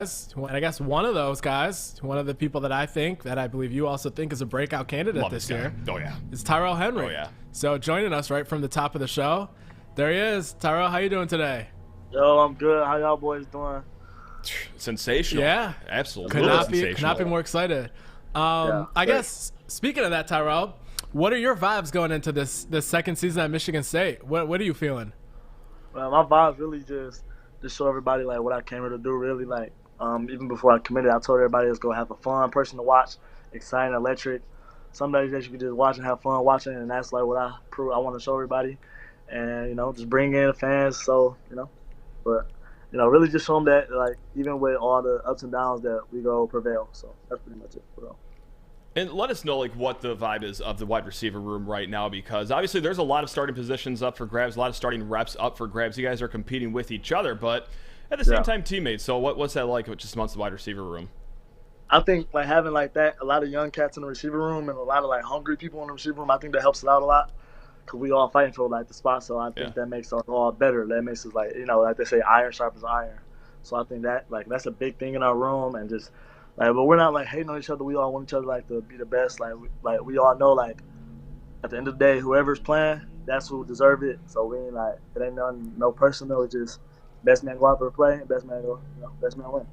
I guess one of those guys, one of the people that I believe you also think is a breakout candidate Love this guy. year. Oh, yeah. Is Tyrell Henry. Oh, yeah. So joining us right from the top of the show, there he is. Tyrell, how you doing today? Yo, I'm good. How y'all boys doing? Sensational. Yeah. Absolutely Could not sensational. be more excited. Yeah, I guess, speaking of that, Tyrell, what are your vibes going into this second season at Michigan State? What are you feeling? Well, my vibes really just show everybody like what I came here to do. Really, like even before I committed, I told everybody let's go have a fun person to watch, exciting, electric. Some days that you can just watch and have fun watching, and that's like what I want to show everybody, and just bring in the fans. So but really just show them that like even with all the ups and downs that we go prevail. So that's pretty much it. And let us know like what the vibe is of the wide receiver room right now, because obviously there's a lot of starting positions up for grabs, a lot of starting reps up for grabs. You guys are competing with each other, but at the same time, teammates. So what's that like just amongst the wide receiver room? I think like having like that, a lot of young cats in the receiver room and a lot of like hungry people in the receiver room, I think that helps it out a lot because we all fighting for like the spot. So I think that makes us all better. That makes us like like they say, iron sharpens iron. So I think that like that's a big thing in our room, and just like, but we're not like hating on each other. We all want each other like to be the best. Like we all know like at the end of the day, whoever's playing, that's who deserve it. So we ain't like it ain't no personal. It's just best man go out there to play, and best man win.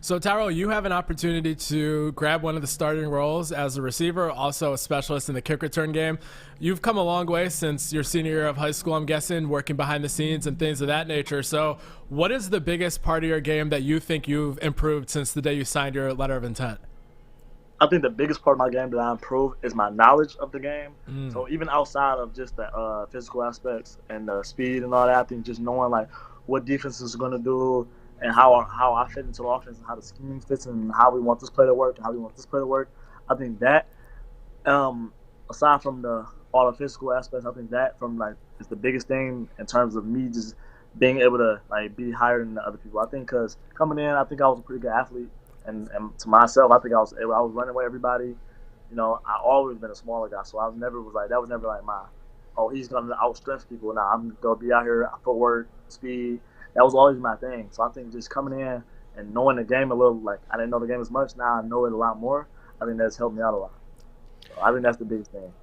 So, Tyrell, you have an opportunity to grab one of the starting roles as a receiver, also a specialist in the kick return game. You've come a long way since your senior year of high school, I'm guessing, working behind the scenes and things of that nature. So what is the biggest part of your game that you think you've improved since the day you signed your letter of intent? I think the biggest part of my game that I improved is my knowledge of the game. So even outside of just the physical aspects and the speed and all that, I think just knowing like what defenses are going to do, and how I fit into the offense and how the scheme fits and how we want this play to work and how we want this play to work. I think that, aside from all the physical aspects, I think that is the biggest thing in terms of me just being able to like be higher than the other people. I think because coming in, I think I was a pretty good athlete, and to myself, I think I was running away everybody. I always been a smaller guy, so that was never like he's gonna outstrength people. Now I'm gonna be out here footwork, speed. That was always my thing. So I think just coming in and knowing the game a little, like I didn't know the game as much. Now I know it a lot more. I think that's helped me out a lot. So I think that's the biggest thing.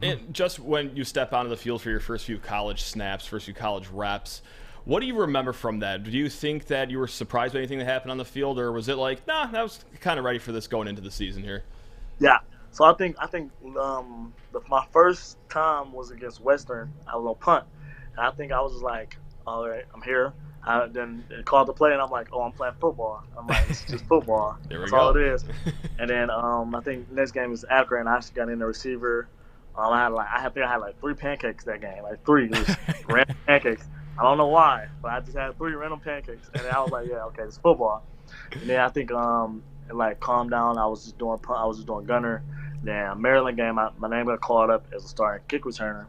And just when you step onto the field for your first few college snaps, first few college reps, what do you remember from that? Do you think that you were surprised by anything that happened on the field, or was it like, nah, I was kind of ready for this going into the season here? Yeah. So I think my first time was against Western. I was on punt, and I think I was just like, all right, I'm here. Then it called the play, and I'm like, oh, I'm playing football. I'm like, it's just football. That's all it is. And then I think next game was Akron, and I actually got in the receiver. I had 3 pancakes that game, like 3 just random pancakes. I don't know why, but I just had 3 random pancakes, and then I was like, yeah, okay, it's football. And then I think it like calmed down. I was just doing punt. I was just doing gunner. Then Maryland game, my name got called up as a starting kick returner,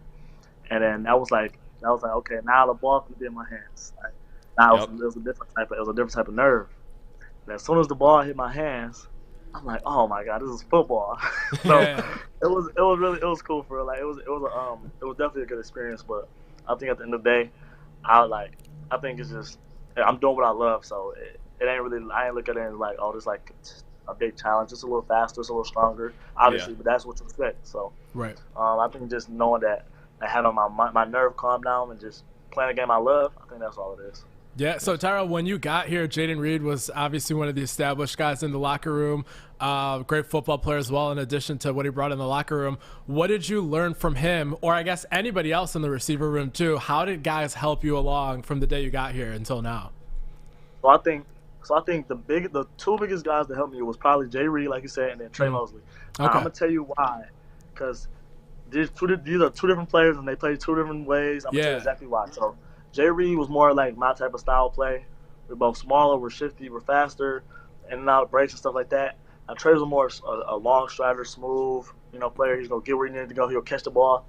and then that was like okay, now the ball can be in my hands. Like, now it was a different type of nerve. And as soon as the ball hit my hands, I'm like, oh my god, this is football. So it was cool for real. Like it was definitely a good experience. But I think at the end of the day, I think it's just I'm doing what I love. So it ain't really, I ain't look at it as like, oh, this like a big challenge. It's a little faster, it's a little stronger, obviously, but that's what you expect. So I think just knowing that I had on my nerve calm down and just playing a game I love, I think that's all it is. Yeah, so Tyrell, when you got here, Jayden Reed was obviously one of the established guys in the locker room, great football player as well, in addition to what he brought in the locker room. What did you learn from him, or I guess anybody else in the receiver room too? How did guys help you along from the day you got here until now? So I think the 2 biggest guys that helped me was probably Jay Reed, like you said, and then Trey Mosley. Okay. I'm gonna tell you why, because these are 2 different players and they play 2 different ways. I'm gonna tell you exactly why. So Jay Reed was more like my type of style play. We're both smaller, we're shifty, we're faster, in and out of breaks and stuff like that. Now Trey was more a long strider, smooth, player. He's gonna get where he needed to go. He'll catch the ball.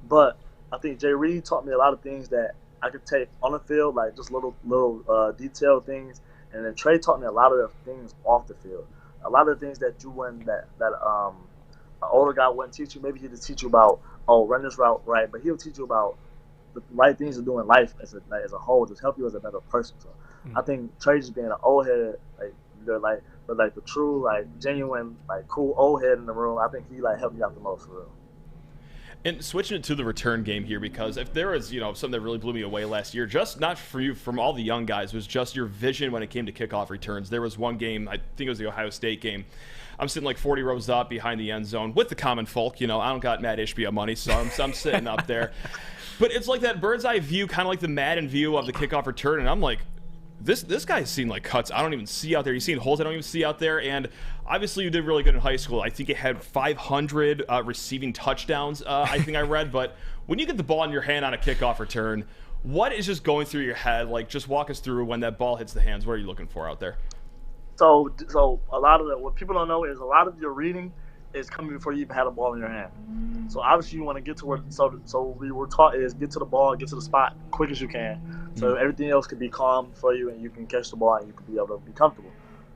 But I think Jay Reed taught me a lot of things that I could take on the field, like just little detailed things. And then Trey taught me a lot of the things off the field. A lot of the things that you wouldn't, that an older guy wouldn't teach you. Maybe he'd just teach you about, run this route right, but he'll teach you about the right things to do in life as a whole, just help you as a better person. So I think Trey just being an old head, but the true, genuine, cool old head in the room. I think he helped me out the most for real. And switching it to the return game here, because if there was, something that really blew me away last year, just not for you, from all the young guys, was just your vision when it came to kickoff returns. There was one game, I think it was the Ohio State game. I'm sitting 40 rows up behind the end zone with the common folk. I don't got Matt Ishbia money, so I'm sitting up there. But it's like that bird's eye view, kind of like the Madden view of the kickoff return, and I'm like, This guy's seen cuts I don't even see out there. He's seen holes I don't even see out there. And obviously you did really good in high school. I think you had 500 receiving touchdowns, I think I read. But when you get the ball in your hand on a kickoff return, what is just going through your head? Just walk us through when that ball hits the hands. What are you looking for out there? So a lot of what people don't know is a lot of your reading is coming before you even had a ball in your hand. So obviously you want to get to where so we were taught is get to the ball, get to the spot quick as you can. So everything else could be calm for you and you can catch the ball and you can be able to be comfortable.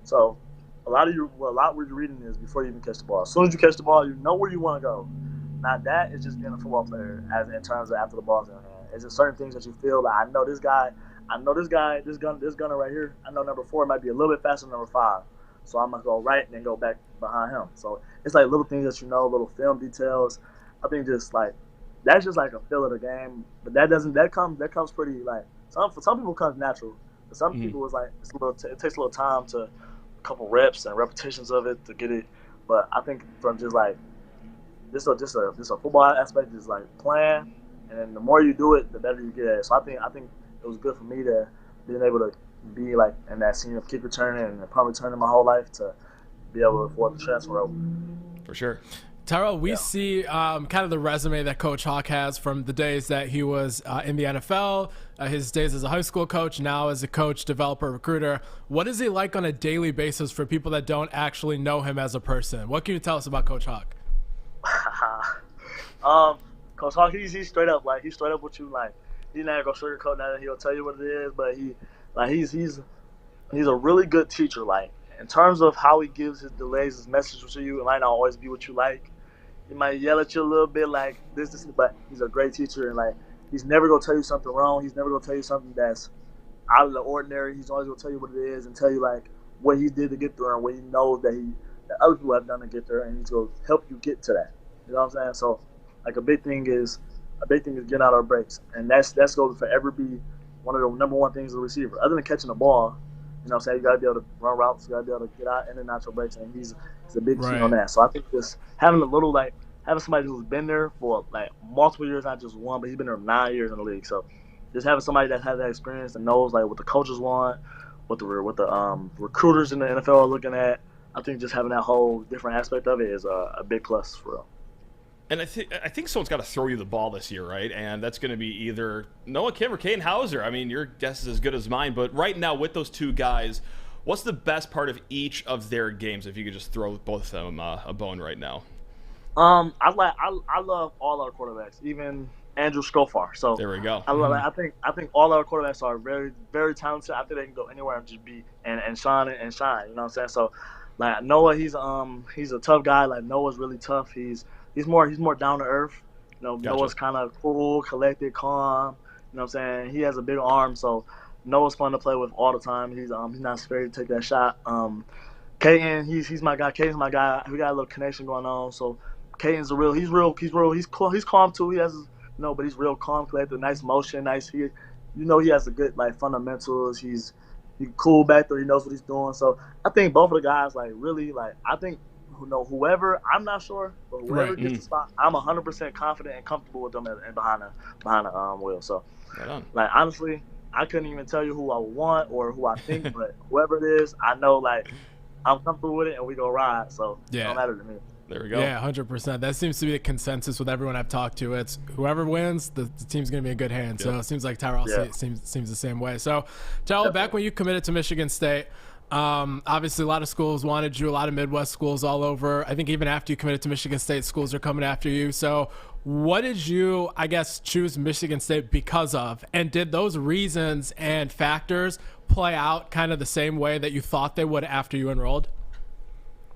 So a lot where you're reading is before you even catch the ball. As soon as you catch the ball, you know where you want to go. Now that is just being a football player as in terms of after the ball's in your hand. It's just certain things that you feel I know this gunner right here, I know number 4 might be a little bit faster than number 5. So I'm going to go right and then go back behind him. So it's little things that little film details. I think just that's just a feel of the game. But that comes pretty for some people it comes natural. For some people it takes a little time to a couple reps and repetitions of it to get it. But I think from just just a football aspect is playing, and then the more you do it, the better you get at it. So I think it was good for me to being able to be in that scene of kick returning and punt returning my whole life to be able to afford the transfer over. For sure. Tyrell, we see kind of the resume that Coach Hawk has from the days that he was in the NFL, his days as a high school coach, now as a coach, developer, recruiter. What is he like on a daily basis for people that don't actually know him as a person? What can you tell us about Coach Hawk? Coach Hawk, he's straight up he's straight up with you. He's not gonna sugarcoat that. He'll tell you what it is, but he's a really good teacher. In terms of how he delays his message to you, it might not always be what you like. He might yell at you a little bit this, but he's a great teacher, and he's never gonna tell you something wrong. He's never gonna tell you something that's out of the ordinary. He's always gonna tell you what it is and tell you what he did to get there and what he knows that other people have done to get there, and he's gonna help you get to that. You know what I'm saying? So a big thing is getting out our breaks, and that's going to forever be one of the number one things as a receiver, other than catching the ball. You know what I'm saying? You got to be able to run routes. You got to be able to get out in and out your breaks, and he's a big key on that. So I think just having having somebody who's been there for multiple years, not just one, but he's been there 9 years in the league. So just having somebody that has that experience and knows what the coaches want, what the recruiters in the NFL are looking at, I think just having that whole different aspect of it is a big plus for real. And I think someone's got to throw you the ball this year, right? And that's going to be either Noah Kim or Kane Hauser. I mean, your guess is as good as mine. But right now, with those two guys, what's the best part of each of their games? If you could just throw both of them a bone right now. I love all our quarterbacks, even Andrew Scofar. So there we go. I think all our quarterbacks are very, very talented. I think they can go anywhere and just be and shine and shine. You know what I'm saying? So Noah, he's a tough guy. Noah's really tough. He's more down to earth. Gotcha. Noah's kind of cool, collected, calm. You know what I'm saying? He has a big arm, so Noah's fun to play with all the time. He's not scared to take that shot. Caden, he's my guy. Caden's my guy. We got a little connection going on. So Caden's he's calm too. He has but he's real calm, collected, nice motion, nice. He has the good fundamentals. He's cool back there. He knows what he's doing. So I think both of the guys really I think. Whoever, I'm not sure, but whoever gets the spot, I'm 100% confident and comfortable with them and behind the wheel. So, honestly, I couldn't even tell you who I want or who I think, but whoever it is, I know I'm comfortable with it and we go ride. So it don't matter to me. There we go. Yeah, 100%. That seems to be the consensus with everyone I've talked to. It's whoever wins, the team's going to be in good hands. Yep. So it seems like Tyrell seems the same way. So, Tyrell, back when you committed to Michigan State, obviously a lot of schools wanted you, a lot of Midwest schools all over. I think even after you committed to Michigan State, schools are coming after you. So what did you, choose Michigan State because of? And did those reasons and factors play out kind of the same way that you thought they would after you enrolled?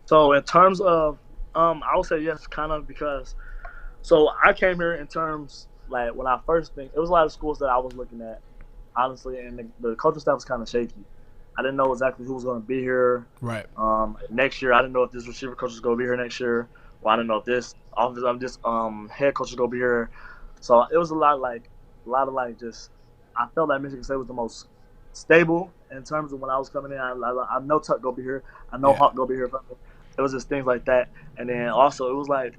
So in terms of, I would say yes, kind of, because I came here in terms, when I first think, it was a lot of schools that I was looking at. honestly, and the coaching staff was kind of shaky. I didn't know exactly who was going to be here. Right. Next year, I didn't know if this receiver coach was going to be here next year. Well, I didn't know if this head coach was going to be here. So it was a lot of like just. I felt like Michigan State was the most stable in terms of when I was coming in. I know Tuck go be here. I know Hawk go be here. It was just things like that, and then also it was like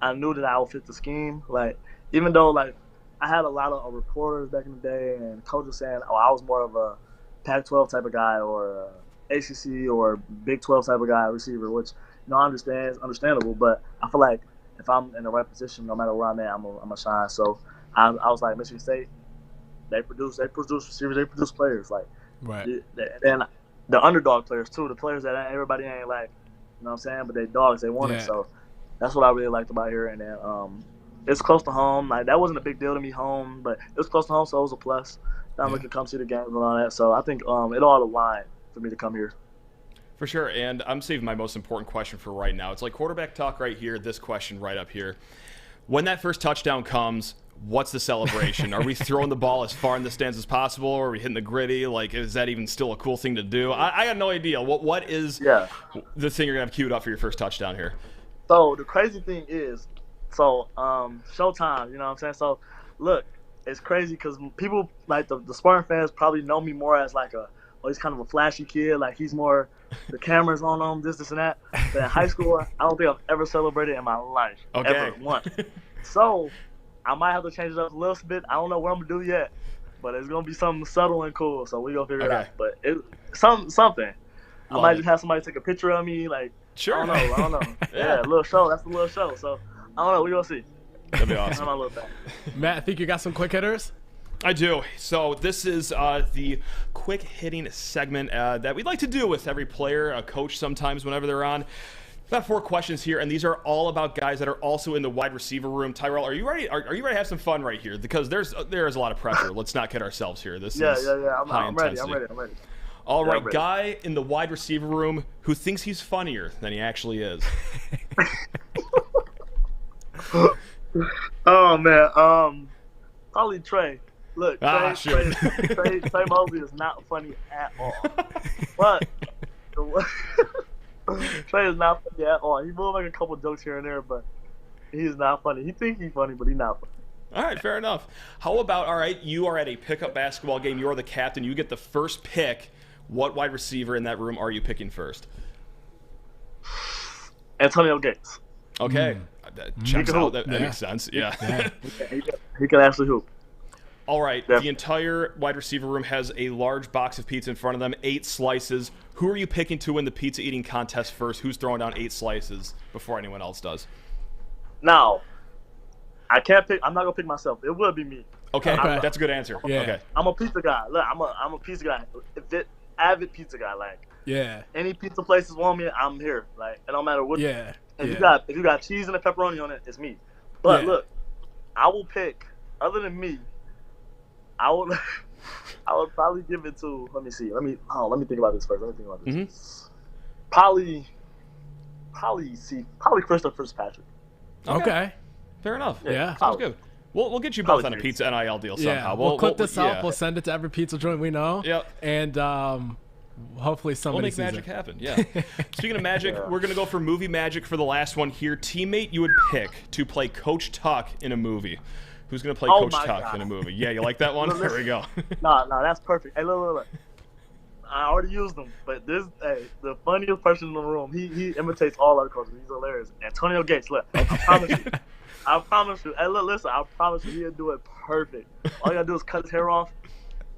I knew that I would fit the scheme. Like even though like I had a lot of reporters back in the day, and coaches saying, "Oh, I was more of a Pac-12 type of guy or ACC or Big 12 type of guy, receiver," which I understand is understandable. But I feel like if I'm in the right position, no matter where I'm at, I'm a shine. So I was like, Michigan State, they produce receivers, they produce players like, right. And the underdog players too, the players that everybody ain't like, you know what I'm saying? But they dogs, they want it. So that's what I really liked about here. And then it's close to home. Like that wasn't a big deal to me home, but it was close to home, so it was a plus. Family could come see the games and all that. So I think it all aligned for me to come here. For sure, and I'm saving my most important question for right now. It's like quarterback talk right here, this question right up here. When that first touchdown comes, what's the celebration? Are we throwing the ball as far in the stands as possible? Or are we hitting the gritty? Like, is that even still a cool thing to do? I got no idea. What is the thing you're going to have queued up for your first touchdown here? So the crazy thing is, showtime, you know what I'm saying? So, look, it's crazy because people, like the Spartan fans probably know me more as like he's kind of a flashy kid. Like he's more, the cameras on him, this and that. But in high school, I don't think I've ever celebrated in my life. Okay. Ever, once. So I might have to change it up a little bit. I don't know what I'm going to do yet. But it's going to be something subtle and cool. So we're going to figure it out. But something. I might just have somebody take a picture of me. Like, sure. I don't know. Yeah, a little show. That's a little show. So I don't know. We're going to see. That'd be awesome. Matt, I think you got some quick hitters? I do. So this is the quick hitting segment that we'd like to do with every player, a coach sometimes whenever they're on. I've got 4 questions here, and these are all about guys that are also in the wide receiver room. Tyrell, are you ready? Are you ready to have some fun right here? Because there's a lot of pressure. Let's not kid ourselves here. This is I'm ready. All right, guy in the wide receiver room who thinks he's funnier than he actually is. Oh man, probably Trey. Look, Trey Mosley is not funny at all. But Trey is not funny at all. He will make a couple jokes here and there, but he's not funny. He thinks he's funny, but he's not funny. All right, fair enough. How about, all right, you are at a pickup basketball game. You are the captain. You get the first pick. What wide receiver in that room are you picking first? Antonio Gates. Okay. That checks out. That makes sense. Yeah. He can actually hoop. All right. The entire wide receiver room has a large box of pizza in front of them, 8 slices. Who are you picking to win the pizza eating contest first? Who's throwing down 8 slices before anyone else does? Now, I can't pick. I'm not gonna pick myself. It will be me. Okay. That's a good answer. Yeah. Okay. I'm a pizza guy. Look, I'm a pizza guy. Avid pizza guy. Like, any pizza places want me, I'm here. Like, it don't matter what. If you got cheese and a pepperoni on it, it's me. But look, I will pick. Other than me, I would probably give it to. Let me see. Let me think about this first. Mm-hmm. Probably Christopher Fitzpatrick. Okay. Fair enough. Yeah. Sounds good. We'll get you both on a pizza NIL deal somehow. We'll clip this up. We'll send it to every pizza joint we know. Yep. And hopefully somebody sees it. We'll make magic happen. Yeah. Speaking of magic, we're going to go for movie magic for the last one here. Teammate you would pick to play Coach Tuck in a movie. Who's going to play Coach Tuck in a movie? Yeah, you like that one? There we go. No, that's perfect. Hey, look. I already used him, but the funniest person in the room, he imitates all our coaches. He's hilarious. Antonio Gates, look, I promise you. I promise you. Hey, look, listen, I promise you he'll do it perfect. All you got to do is cut his hair off.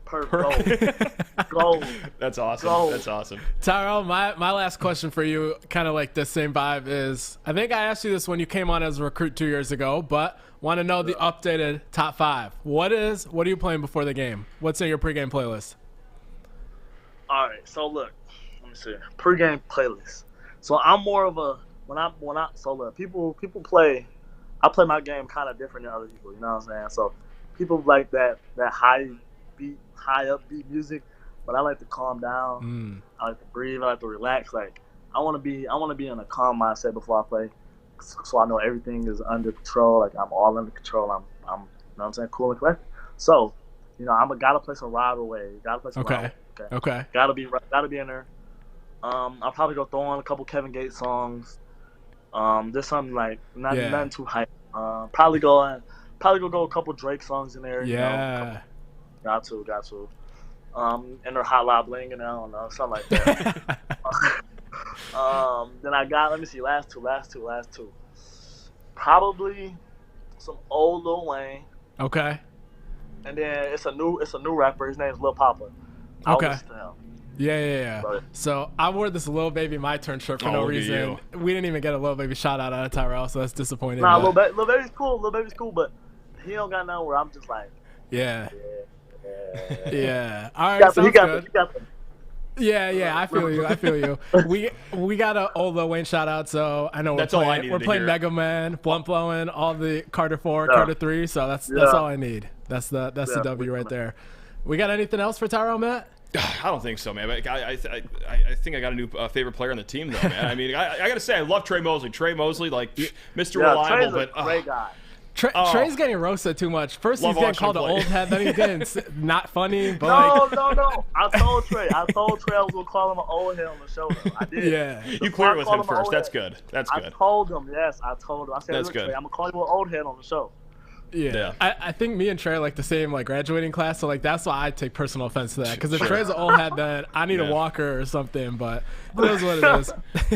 Perfect. Gold. That's awesome. Gold. That's awesome. Tyrell, my last question for you, kind of like the same vibe, is I think I asked you this when you came on as a recruit 2 years ago, but want to know the updated top 5. What are you playing before the game? What's in your pregame playlist? All right, so look, let me see. Pregame playlist. So I'm more of a people play. I play my game kind of different than other people. You know what I'm saying? So people like that high upbeat music, but I like to calm down. I like to breathe. I like to relax. Like I want to be in a calm mindset before I play, so I know everything is under control. Like I'm all under control. I'm you know what I'm saying, cool and collected. So gotta play some rivalry. Gotta play some rivalry. Okay. Gotta be in there. I'll probably go throw on a couple Kevin Gates songs. There's something like nothing too hype. Probably go a couple Drake songs in there. Yeah. Got to. And their Hot Lot Bling, and I don't know, something like that. Then I got, let me see, last two. Probably some old Lil Wayne. Okay. And then it's a new rapper. His name's Lil Papa. Okay. Yeah. So I wore this Lil Baby My Turn shirt for no reason. We didn't even get a Lil Baby shout out of Tyrell, so that's disappointing. Nah, Lil Baby's cool. Lil Baby's cool, but he don't got none where I'm just like. Yeah. All right, sounds good. Yeah, I feel you. We got an old Lil Wayne shout out, so I know we're playing Mega Man, Blunt Blowing, all the Carter 4, Carter 3, so that's all I need. That's the W right there. We got anything else for Tyrell, Matt? I don't think so, man. I think I got a new favorite player on the team, though, man. I mean, I got to say, I love Trey Mosley. Trey Mosley, like Mr. Reliable, but great guy. Trey's getting roasted too much. First he's getting called an old head, then he's getting not funny. But no. I told Trey I was gonna call him an old head on the show. Though. I did. Yeah. You cleared with him first. That's good. I told him. Yes, I told him. I said, look, Trey, I'm gonna call you an old head on the show. Yeah. I think me and Trey are like the same graduating class, so that's why I take personal offense to that. Because if Trey's an old head, then I need a walker or something. But it is what it is.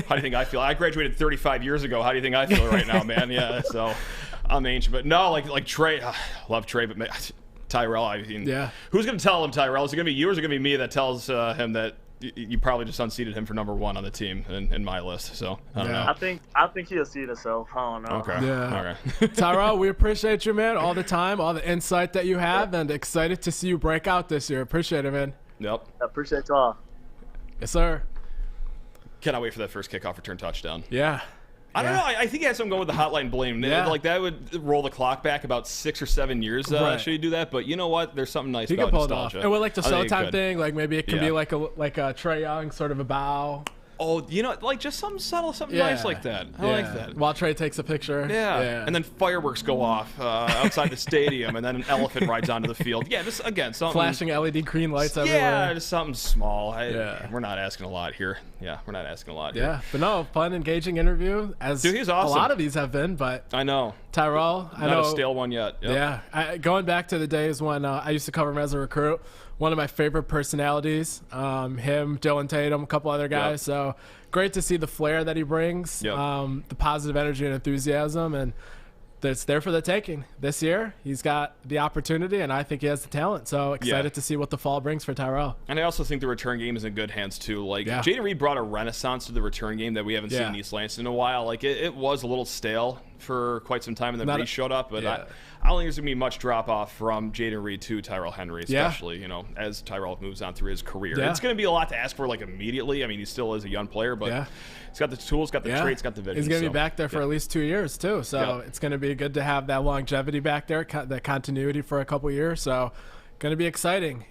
How do you think I feel? I graduated 35 years ago. How do you think I feel right now, man? Yeah. So. I'm ancient, but no, like Trey, love Trey, but Tyrell, I mean, who's going to tell him, Tyrell? Is it going to be you or is it going to be me that tells him that you probably just unseated him for #1 on the team in my list? So, I don't know. I think he'll see himself. I don't know. Okay. Yeah. Okay. Tyrell, we appreciate you, man, all the time, all the insight that you have, and excited to see you break out this year. Appreciate it, man. Yep. I appreciate y'all. Yes, sir. Cannot wait for that first kickoff return touchdown. Yeah. I don't know. I think he had something going with the hotline bling. Yeah. Like that would roll the clock back about 6 or 7 years. Should he do that? But you know what? There's something nice about nostalgia. And with the Showtime thing, maybe it can be like a Trey Young sort of a bow. Oh, just something subtle, something nice like that. I like that. While Trey takes a picture. Yeah. And then fireworks go off outside the stadium, and then an elephant rides onto the field. Yeah, just again something flashing LED green lights everywhere. Yeah, just something small. We're not asking a lot here. Yeah, we're not asking a lot here. Yeah, but no, fun, engaging interview. Dude, he's awesome. A lot of these have been, but I know Tyrell. Not a stale one yet. Yep. Yeah, going back to the days when I used to cover him as a recruit. One of my favorite personalities. Him, Dylan Tatum, a couple other guys. Yep. So great to see the flair that he brings, the positive energy and enthusiasm, and it's there for the taking. This year, he's got the opportunity, and I think he has the talent. So excited to see what the fall brings for Tyrell. And I also think the return game is in good hands, too. Jayden Reed brought a renaissance to the return game that we haven't seen in East Lansing in a while. It was a little stale for quite some time, and then Reed showed up. But I don't think there's going to be much drop-off from Jayden Reed to Tyrell Henry, especially, as Tyrell moves on through his career. It's going to be a lot to ask for, immediately. I mean, he still is a young player, but he's got the tools, got the traits, got the vision. He's going to be back there for at least 2 years, too. So it's going to be good to have that longevity back there, that continuity for a couple years. So going to be exciting.